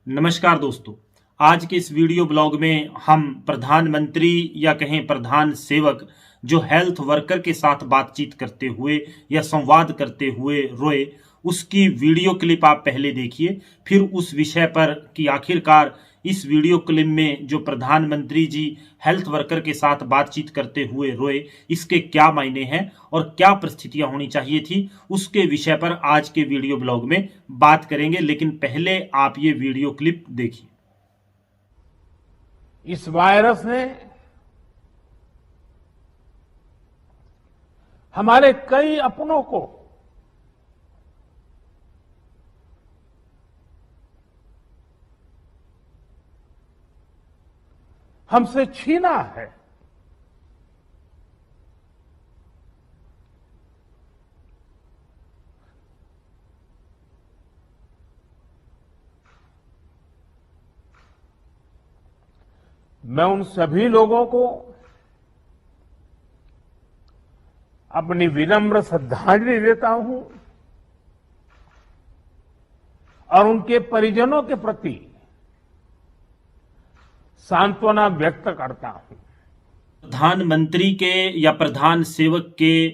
नमस्कार दोस्तों। आज के इस वीडियो ब्लॉग में हम प्रधानमंत्री या कहें प्रधान सेवक जो हेल्थ वर्कर के साथ बातचीत करते हुए या संवाद करते हुए रोए, उसकी वीडियो क्लिप आप पहले देखिए, फिर उस विषय पर कि आखिरकार इस वीडियो क्लिप में जो प्रधानमंत्री जी हेल्थ वर्कर के साथ बातचीत करते हुए रोए, इसके क्या मायने हैं और क्या परिस्थितियां होनी चाहिए थी, उसके विषय पर आज के वीडियो ब्लॉग में बात करेंगे। लेकिन पहले आप ये वीडियो क्लिप देखिए। इस वायरस ने हमारे कई अपनों को हमसे छीना है। मैं उन सभी लोगों को अपनी विनम्र श्रद्धांजलि देता हूं और उनके परिजनों के प्रति सांत्वना व्यक्त करता हूं। प्रधानमंत्री के या प्रधान सेवक के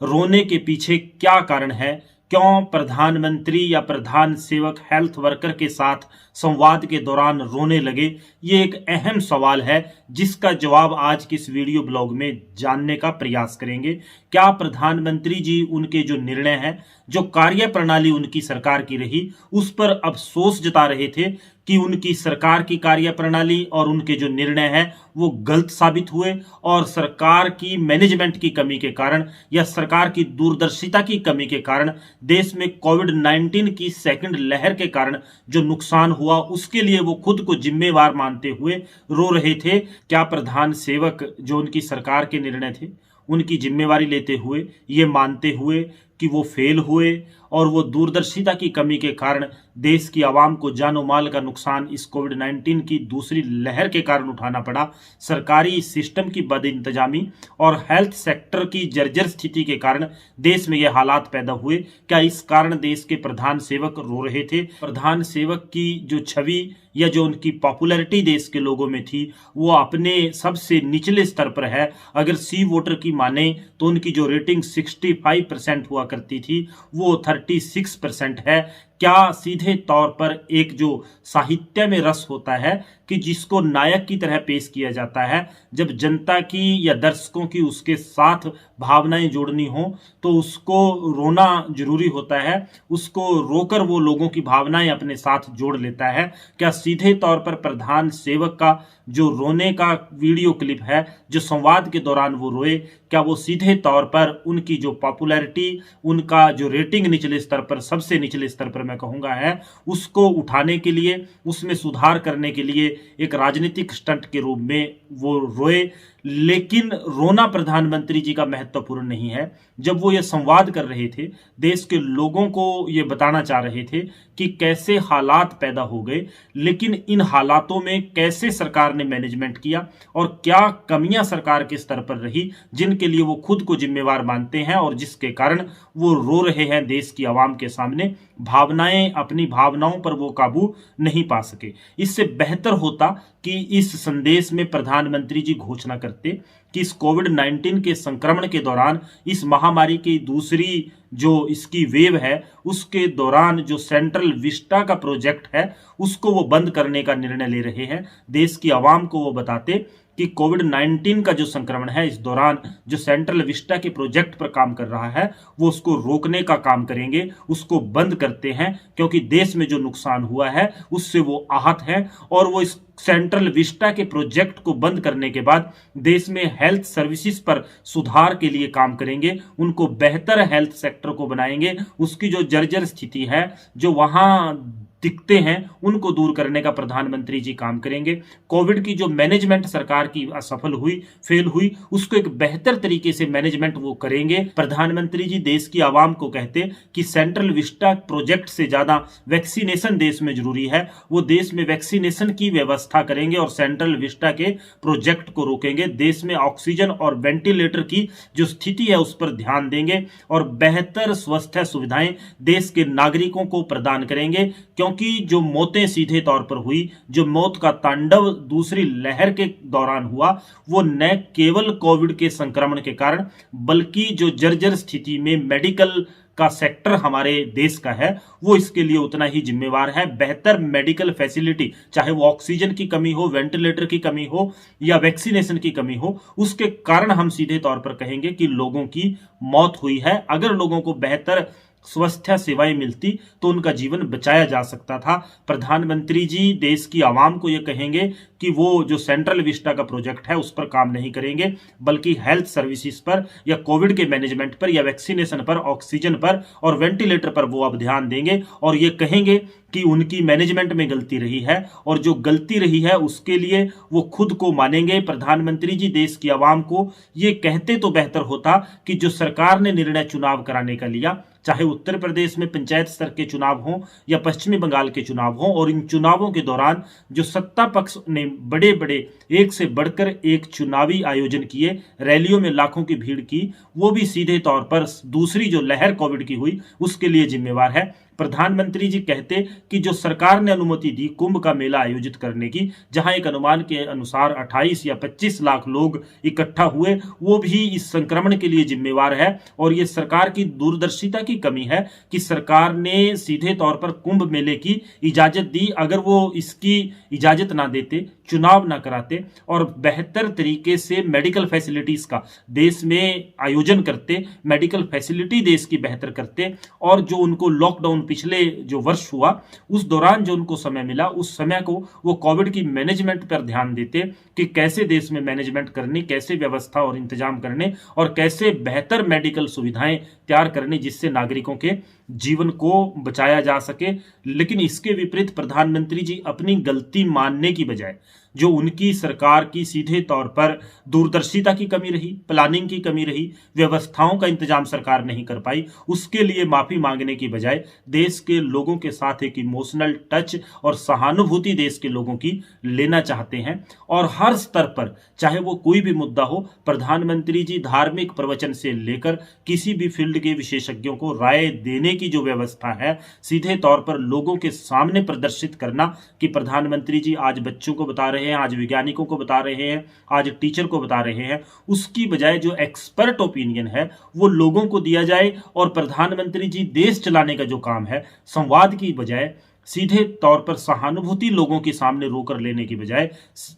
रोने के पीछे क्या कारण है? क्यों प्रधानमंत्री या प्रधान सेवक हेल्थ वर्कर के साथ संवाद के दौरान रोने लगे? ये एक अहम सवाल है जिसका जवाब आज की इस वीडियो ब्लॉग में जानने का प्रयास करेंगे। क्या प्रधानमंत्री जी उनके जो निर्णय हैं, जो कार्य प्रणाली उनकी सरकार की रही, उस पर अफसोस जता रहे थे कि उनकी सरकार की कार्य प्रणाली और उनके जो निर्णय हैं वो गलत साबित हुए और सरकार की मैनेजमेंट की कमी के कारण या सरकार की दूरदर्शिता की कमी के कारण देश में कोविड-19 की सेकंड लहर के कारण जो नुकसान हुआ, उसके लिए वो खुद को जिम्मेवार मानते हुए रो रहे थे? क्या प्रधान सेवक जो उनकी सरकार के निर्णय थे उनकी जिम्मेवारी लेते हुए, ये मानते हुए कि वो फेल हुए और वो दूरदर्शिता की कमी के कारण देश की आवाम को जानो माल का नुकसान इस कोविड-19 की दूसरी लहर के कारण उठाना पड़ा, सरकारी सिस्टम की बदइंतजामी और हेल्थ सेक्टर की जर्जर स्थिति के कारण देश में ये हालात पैदा हुए? क्या इस कारण देश के प्रधान सेवक रो रहे थे? प्रधान सेवक की जो छवि या जो उनकी पॉपुलैरिटी देश के लोगों में थी, वो अपने सबसे निचले स्तर पर है। अगर सी वोटर की माने तो उनकी जो रेटिंग 65% हुआ करती थी, वो 36% है। क्या सीधे तौर पर एक जो साहित्य में रस होता है कि जिसको नायक की तरह पेश किया जाता है, जब जनता की या दर्शकों की उसके साथ भावनाएं जोड़नी हो तो उसको रोना जरूरी होता है, उसको रोकर वो लोगों की भावनाएं अपने साथ जोड़ लेता है। क्या सीधे तौर पर प्रधान सेवक का जो रोने का वीडियो क्लिप है, जो संवाद के दौरान वो रोए, क्या वो सीधे तौर पर उनकी जो पॉपुलैरिटी, उनका जो रेटिंग निचले स्तर पर, सबसे निचले स्तर पर मैं कहूंगा है, उसको उठाने के लिए, उसमें सुधार करने के लिए एक राजनीतिक स्टंट के रूप में वो रोए? लेकिन रोना प्रधानमंत्री जी का महत्वपूर्ण नहीं है। जब वो ये संवाद कर रहे थे, देश के लोगों को ये बताना चाह रहे थे कि कैसे हालात पैदा हो गए, लेकिन इन हालातों में कैसे सरकार ने मैनेजमेंट किया और क्या कमियां सरकार के स्तर पर रही जिनके लिए वो खुद को जिम्मेवार मानते हैं और जिसके कारण वो रो रहे हैं देश की आवाम के सामने। भावनाएं, अपनी भावनाओं पर वो काबू नहीं पा सके। इससे बेहतर होता कि इस संदेश में प्रधानमंत्री जी घोषणा करते कि इस कोविड-19 के संक्रमण के दौरान, इस महामारी की दूसरी जो इसकी वेव है, उसके दौरान जो सेंट्रल विस्टा का प्रोजेक्ट है उसको वो बंद करने का निर्णय ले रहे हैं। देश की आवाम को वो बताते कि कोविड-19 का जो संक्रमण है, इस दौरान जो सेंट्रल विस्टा के प्रोजेक्ट पर काम कर रहा है वो उसको रोकने का काम करेंगे, उसको बंद करते हैं, क्योंकि देश में जो नुकसान हुआ है उससे वो आहत हैं और वो इस सेंट्रल विस्टा के प्रोजेक्ट को बंद करने के बाद देश में हेल्थ सर्विसेज पर सुधार के लिए काम करेंगे, उनको बेहतर हेल्थ सेक्टर को बनाएंगे, उसकी जो जर्जर स्थिति है, जो वहां दिखते हैं, उनको दूर करने का प्रधानमंत्री जी काम करेंगे। कोविड की जो मैनेजमेंट सरकार की असफल हुई, फेल हुई, उसको एक बेहतर तरीके से मैनेजमेंट वो करेंगे। प्रधानमंत्री जी देश की आवाम को कहते कि सेंट्रल विस्टा प्रोजेक्ट से ज्यादा वैक्सीनेशन देश में जरूरी है, वो देश में वैक्सीनेशन की व्यवस्था करेंगे और सेंट्रल विस्टा के प्रोजेक्ट को रोकेंगे। देश में ऑक्सीजन और वेंटिलेटर की जो स्थिति है उस पर ध्यान देंगे और बेहतर स्वास्थ्य सुविधाएं देश के नागरिकों को प्रदान करेंगे, क्योंकि क्योंकि जो मौतें सीधे तौर पर हुई, जो मौत का तांडव दूसरी लहर के दौरान हुआ, वो न केवल कोविड के संक्रमण के कारण बल्कि जो जर्जर स्थिति में मेडिकल का सेक्टर हमारे देश का है वो इसके लिए उतना ही जिम्मेवार है। बेहतर मेडिकल फैसिलिटी, चाहे वो ऑक्सीजन की कमी हो, वेंटिलेटर की कमी हो या वैक्सीनेशन की कमी हो, उसके कारण हम सीधे तौर पर कहेंगे कि लोगों की मौत हुई है। अगर लोगों को बेहतर स्वास्थ्य सेवाएं मिलती तो उनका जीवन बचाया जा सकता था। प्रधानमंत्री जी देश की आवाम को यह कहेंगे कि वो जो सेंट्रल विस्टा का प्रोजेक्ट है उस पर काम नहीं करेंगे, बल्कि हेल्थ सर्विसेज पर या कोविड के मैनेजमेंट पर या वैक्सीनेशन पर, ऑक्सीजन पर और वेंटिलेटर पर वो अब ध्यान देंगे और ये कहेंगे कि उनकी मैनेजमेंट में गलती रही है और जो गलती रही है उसके लिए वो खुद को मानेंगे। प्रधानमंत्री जी देश की आवाम को ये कहते तो बेहतर होता कि जो सरकार ने निर्णय चुनाव कराने का लिया, चाहे उत्तर प्रदेश में पंचायत स्तर के चुनाव हों या पश्चिमी बंगाल के चुनाव हों, और इन चुनावों के दौरान जो सत्ता पक्ष ने बड़े बड़े एक से बढ़कर एक चुनावी आयोजन किए, रैलियों में लाखों की भीड़ की, वो भी सीधे तौर पर दूसरी जो लहर कोविड की हुई उसके लिए जिम्मेवार है। प्रधानमंत्री जी कहते कि जो सरकार ने अनुमति दी कुंभ का मेला आयोजित करने की, जहां एक अनुमान के अनुसार 28 या 25 लाख लोग इकट्ठा हुए, वो भी इस संक्रमण के लिए जिम्मेवार है। और ये सरकार की दूरदर्शिता की कमी है कि सरकार ने सीधे तौर पर कुंभ मेले की इजाजत दी। अगर वो इसकी इजाजत ना देते, चुनाव ना कराते और बेहतर तरीके से मेडिकल फैसिलिटीज का देश में आयोजन करते, मेडिकल फैसिलिटी देश की बेहतर करते, और जो उनको लॉकडाउन पिछले जो वर्ष हुआ उस दौरान जो उनको समय मिला, उस समय को वो कोविड की मैनेजमेंट पर ध्यान देते कि कैसे देश में मैनेजमेंट करनी, कैसे व्यवस्था और इंतजाम करने और कैसे बेहतर मेडिकल सुविधाएं तैयार करनी जिससे नागरिकों के जीवन को बचाया जा सके। लेकिन इसके विपरीत प्रधानमंत्री जी अपनी गलती मानने की बजाय जो उनकी सरकार की सीधे तौर पर दूरदर्शिता की कमी रही, प्लानिंग की कमी रही, व्यवस्थाओं का इंतजाम सरकार नहीं कर पाई, उसके लिए माफी मांगने की बजाय देश के लोगों के साथ एक इमोशनल टच और सहानुभूति देश के लोगों की लेना चाहते हैं। और हर स्तर पर चाहे वो कोई भी मुद्दा हो, प्रधानमंत्री जी धार्मिक प्रवचन से लेकर किसी भी फील्ड के विशेषज्ञों को राय देने की जो व्यवस्था है सीधे तौर पर लोगों के सामने प्रदर्शित करना कि प्रधानमंत्री जी आज बच्चों को बता रहे हैं, आज वैज्ञानिकों को बता रहे हैं, आज टीचर को बता रहे हैं, उसकी बजाय जो एक्सपर्ट ओपिनियन है वो लोगों को दिया जाए। और प्रधानमंत्री जी देश चलाने का जो काम है, संवाद की बजाय सीधे तौर पर सहानुभूति लोगों के सामने रोकर लेने की बजाय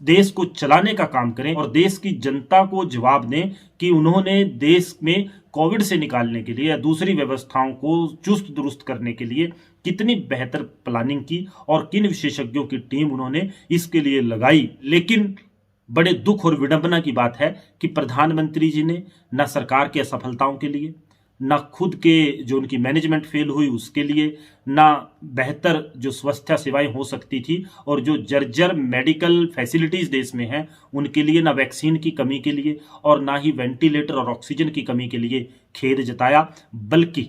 देश को चलाने का काम करें और देश की जनता को जवाब दें कि उन्होंने देश में कोविड से निकालने के लिए या दूसरी व्यवस्थाओं को चुस्त दुरुस्त करने के लिए कितनी बेहतर प्लानिंग की और किन विशेषज्ञों की टीम उन्होंने इसके लिए लगाई। लेकिन बड़े दुख और विडंबना की बात है कि प्रधानमंत्री जी ने न सरकार की असफलताओं के लिए, ना खुद के जो उनकी मैनेजमेंट फेल हुई उसके लिए, ना बेहतर जो स्वास्थ्य सेवाएं हो सकती थी और जो जर्जर मेडिकल फैसिलिटीज देश में हैं उनके लिए, ना वैक्सीन की कमी के लिए और ना ही वेंटिलेटर और ऑक्सीजन की कमी के लिए खेद जताया। बल्कि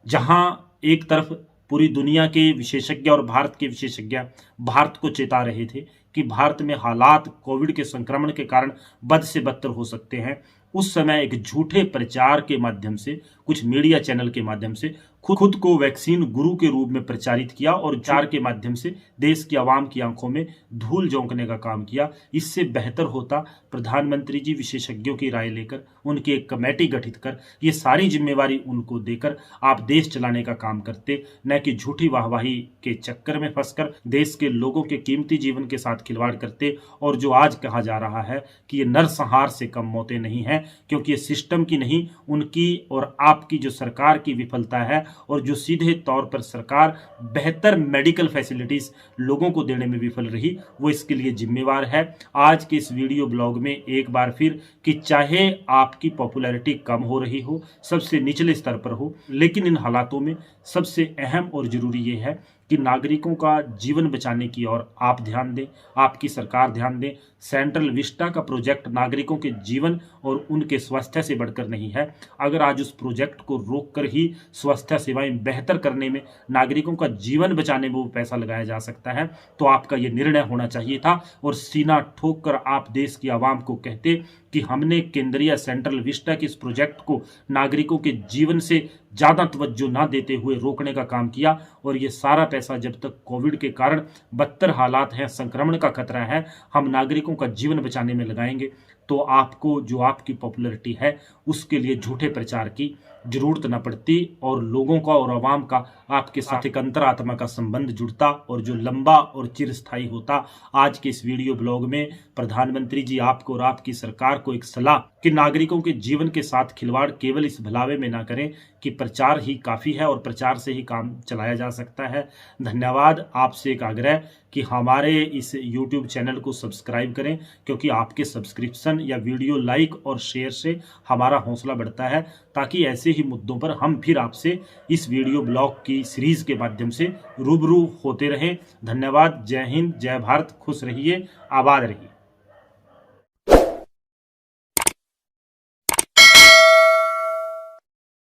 जहां एक तरफ पूरी दुनिया के विशेषज्ञ और भारत के विशेषज्ञ भारत को चेता रहे थे कि भारत में हालात कोविड के संक्रमण के कारण बद से बदतर हो सकते हैं, उस समय एक झूठे प्रचार के माध्यम से, कुछ मीडिया चैनल के माध्यम से खुद को वैक्सीन गुरु के रूप में प्रचारित किया और प्रचार के माध्यम से देश की आवाम की आंखों में धूल झोंकने का काम किया। इससे बेहतर होता प्रधानमंत्री जी विशेषज्ञों की राय लेकर, उनकी एक कमेटी गठित कर, ये सारी जिम्मेवारी उनको देकर आप देश चलाने का काम करते, न कि झूठी वाहवाही के चक्कर में फंसकर देश के लोगों के कीमती जीवन के साथ खिलवाड़ करते। और जो आज कहा जा रहा है कि ये नरसंहार से कम मौतें नहीं हैं, क्योंकि ये सिस्टम की नहीं, उनकी और आपकी जो सरकार की विफलता है और जो सीधे तौर पर सरकार बेहतर मेडिकल फैसिलिटीज लोगों को देने में विफल रही, वो इसके लिए जिम्मेवार है। आज के इस वीडियो ब्लॉग में एक बार फिर कि चाहे आपकी पॉपुलैरिटी कम हो रही हो, सबसे निचले स्तर पर हो, लेकिन इन हालातों में सबसे अहम और जरूरी ये है कि नागरिकों का जीवन बचाने की ओर आप ध्यान दें, आपकी सरकार ध्यान दें। सेंट्रल विस्टा का प्रोजेक्ट नागरिकों के जीवन और उनके स्वास्थ्य से बढ़कर नहीं है। अगर आज उस प्रोजेक्ट को रोककर ही स्वास्थ्य सेवाएं बेहतर करने में, नागरिकों का जीवन बचाने में वो पैसा लगाया जा सकता है, तो आपका ये निर्णय होना चाहिए था और सीना ठोक कर आप देश की आवाम को कहते कि हमने केंद्रीय सेंट्रल विस्टा के इस प्रोजेक्ट को नागरिकों के जीवन से ज़्यादा तवज्जो ना देते हुए रोकने का काम किया, और ये सारा पैसा जब तक कोविड के कारण बदतर हालात हैं, संक्रमण का खतरा है, हम नागरिकों का जीवन बचाने में लगाएंगे, तो आपको जो आपकी पॉपुलैरिटी है उसके लिए झूठे प्रचार की जरूरत न पड़ती, और लोगों का और आवाम का आपके साथ एक अंतरात्मा का संबंध जुड़ता और जो लंबा और चिरस्थायी होता। आज के इस वीडियो ब्लॉग में प्रधानमंत्री जी आपको और आपकी सरकार को एक सलाह कि नागरिकों के जीवन के साथ खिलवाड़ केवल इस भलावे में ना करें कि प्रचार ही काफ़ी है और प्रचार से ही काम चलाया जा सकता है। धन्यवाद। आपसे एक आग्रह कि हमारे इस YouTube चैनल को सब्सक्राइब करें, क्योंकि आपके सब्सक्रिप्शन या वीडियो लाइक और शेयर से हमारा हौसला बढ़ता है, ताकि ऐसे ही मुद्दों पर हम फिर आपसे इस वीडियो ब्लॉग की सीरीज के माध्यम से रूबरू होते रहें। धन्यवाद। जय हिंद, जय भारत। खुश रहिए, आबाद रहिए।